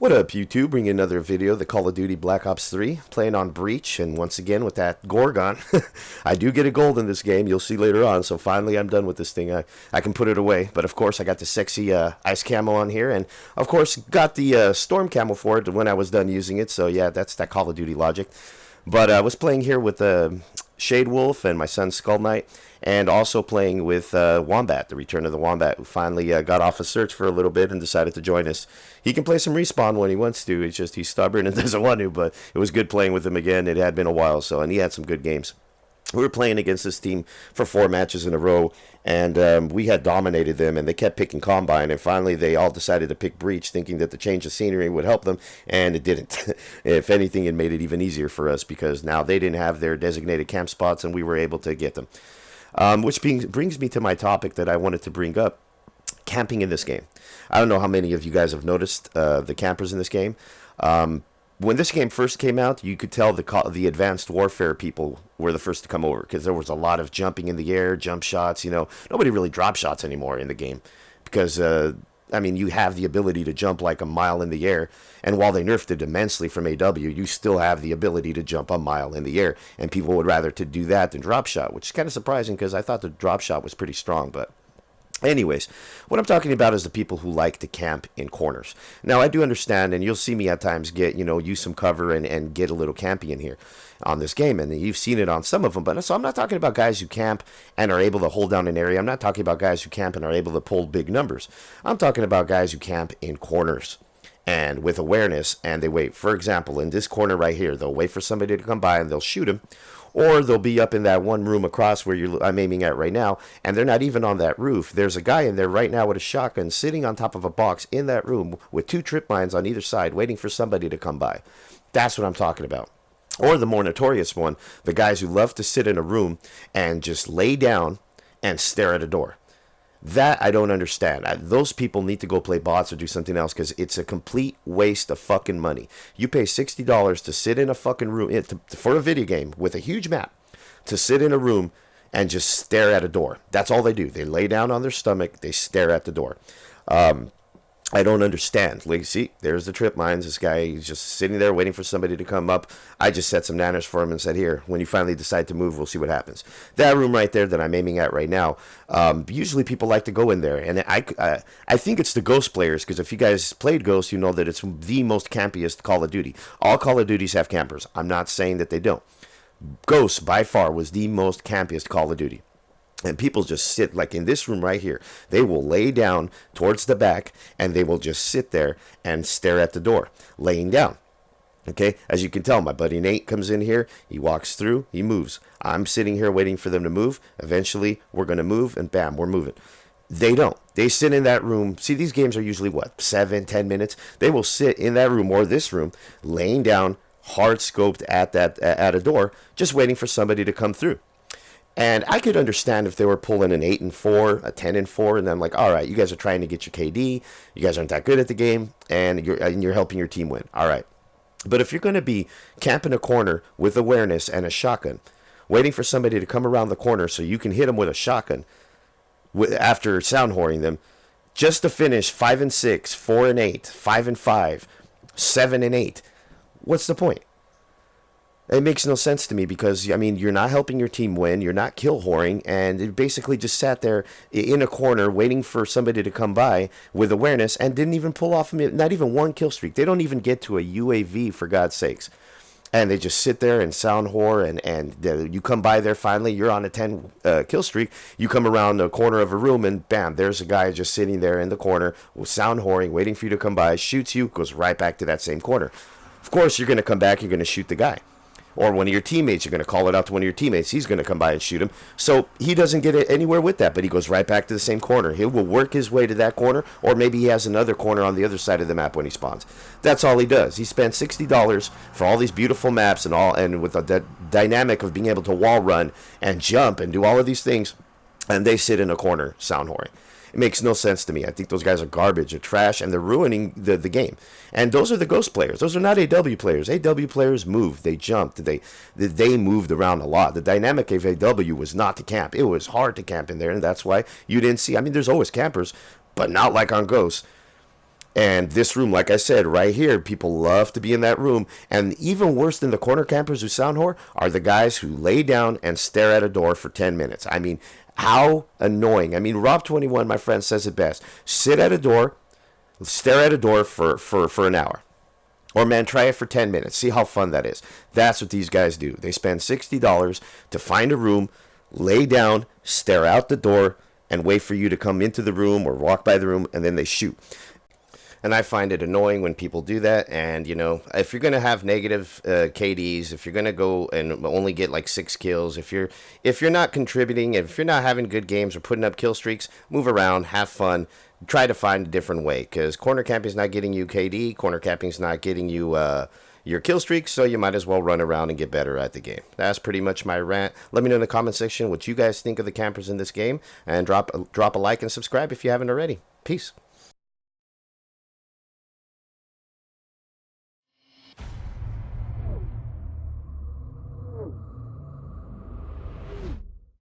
What up, YouTube? Bringing another video, the Call of Duty Black Ops 3, playing on Breach, and once again with that Gorgon. I do get a gold in this game, you'll see later on, so finally I'm done with this thing. I can put it away, but of course I got the sexy ice camo on here, and of course got the storm camo for it when I was done using it, so yeah, that's that Call of Duty logic. But I was playing here with Shade Wolf and my son Skull Knight, and also playing with Wombat, the Return of the Wombat, who finally got off a search for a little bit and decided to join us. He can play some respawn when he wants to, it's just he's stubborn and doesn't want to, but it was good playing with him again. It had been a while, so, and he had some good games. We were playing against this team for 4 matches in a row, and we had dominated them, and they kept picking Combine, and finally they all decided to pick Breach, thinking that the change of scenery would help them, and it didn't. If anything, it made it even easier for us, because now they didn't have their designated camp spots, and we were able to get them. Which brings me to my topic that I wanted to bring up, camping in this game. I don't know how many of you guys have noticed the campers in this game. When this game first came out, you could tell the advanced warfare people were the first to come over, because there was a lot of jumping in the air, jump shots. You know, nobody really drop shots anymore in the game, because I mean, you have the ability to jump like a mile in the air, and while they nerfed it immensely from AW, you still have the ability to jump a mile in the air, and people would rather to do that than drop shot, which is kind of surprising because I thought the drop shot was pretty strong, but anyways, what I'm talking about is the people who like to camp in corners. Now, I do understand, and you'll see me at times use some cover and get a little campy in here on this game, and you've seen it on some of them, but so I'm not talking about guys who camp and are able to hold down an area. I'm not talking about guys who camp and are able to pull big numbers. I'm talking about guys who camp in corners and with awareness, and they wait. For example, in this corner right here, they'll wait for somebody to come by and they'll shoot him. Or they'll be up in that one room across where I'm aiming at right now, and they're not even on that roof. There's a guy in there right now with a shotgun sitting on top of a box in that room with 2 trip mines on either side waiting for somebody to come by. That's what I'm talking about. Or the more notorious one, the guys who love to sit in a room and just lay down and stare at a door. That I don't understand. Those people need to go play bots or do something else, because it's a complete waste of fucking money. You pay $60 to sit in a fucking room for a video game with a huge map, to sit in a room and just stare at a door. That's all they do. They lay down on their stomach. They stare at the door. I don't understand. Like, see, there's the trip mines. This guy, he's just sitting there waiting for somebody to come up. I just set some nanners for him and said, here, when you finally decide to move, we'll see what happens. That room right there that I'm aiming at right now, usually people like to go in there. And I think it's the Ghost players, because if you guys played Ghost, you know that it's the most campiest Call of Duty. All Call of Duties have campers. I'm not saying that they don't. Ghost, by far, was the most campiest Call of Duty. And people just sit, like in this room right here, they will lay down towards the back, and they will just sit there and stare at the door, laying down. Okay, as you can tell, my buddy Nate comes in here, he walks through, he moves. I'm sitting here waiting for them to move. Eventually, we're going to move, and bam, we're moving. They don't. They sit in that room. See, these games are usually, what, 7-10 minutes? They will sit in that room or this room, laying down, hard scoped at a door, just waiting for somebody to come through. And I could understand if they were pulling an 8-4, a 10-4, and I'm like, all right, you guys are trying to get your KD, you guys aren't that good at the game, and you're helping your team win. All right. But if you're going to be camping a corner with awareness and a shotgun, waiting for somebody to come around the corner so you can hit them with a shotgun after sound whoring them, just to finish 5-6, 4-8, 5-5, 7-8, what's the point? It makes no sense to me, because, I mean, you're not helping your team win, you're not kill whoring, and it basically just sat there in a corner waiting for somebody to come by with awareness and didn't even pull off not even one kill streak. They don't even get to a UAV, for God's sakes. And they just sit there and sound whore, and you come by there finally, you're on a 10 kill streak, you come around the corner of a room, and bam, there's a guy just sitting there in the corner with sound whoring, waiting for you to come by, shoots you, goes right back to that same corner. Of course, you're going to come back, you're going to shoot the guy. Or one of your teammates, you're going to call it out to one of your teammates. He's going to come by and shoot him. So he doesn't get anywhere with that, but he goes right back to the same corner. He will work his way to that corner, or maybe he has another corner on the other side of the map when he spawns. That's all he does. He spent $60 for all these beautiful maps and with the dynamic of being able to wall run and jump and do all of these things, and they sit in a corner sound whoring. It makes no sense to me. I think those guys are garbage, they're trash, and they're ruining the game. And those are the Ghost players. Those are not AW players. AW players moved. They jumped. They moved around a lot. The dynamic of AW was not to camp. It was hard to camp in there, and that's why you didn't see. I mean, there's always campers, but not like on Ghost. And this room, like I said, right here, people love to be in that room. And even worse than the corner campers who sound whore are the guys who lay down and stare at a door for 10 minutes. I mean, how annoying. I mean, Rob21, my friend, says it best. Sit at a door, stare at a door for an hour. Or, man, try it for 10 minutes. See how fun that is. That's what these guys do. They spend $60 to find a room, lay down, stare out the door, and wait for you to come into the room or walk by the room, and then they shoot. And I find it annoying when people do that. And, you know, if you're going to have negative KDs, if you're going to go and only get like 6 kills, if you're not contributing, if you're not having good games or putting up kill streaks, move around, have fun, try to find a different way. Because corner camping is not getting you KD, corner camping is not getting you your kill streaks, so you might as well run around and get better at the game. That's pretty much my rant. Let me know in the comment section what you guys think of the campers in this game, and drop a like and subscribe if you haven't already. Peace.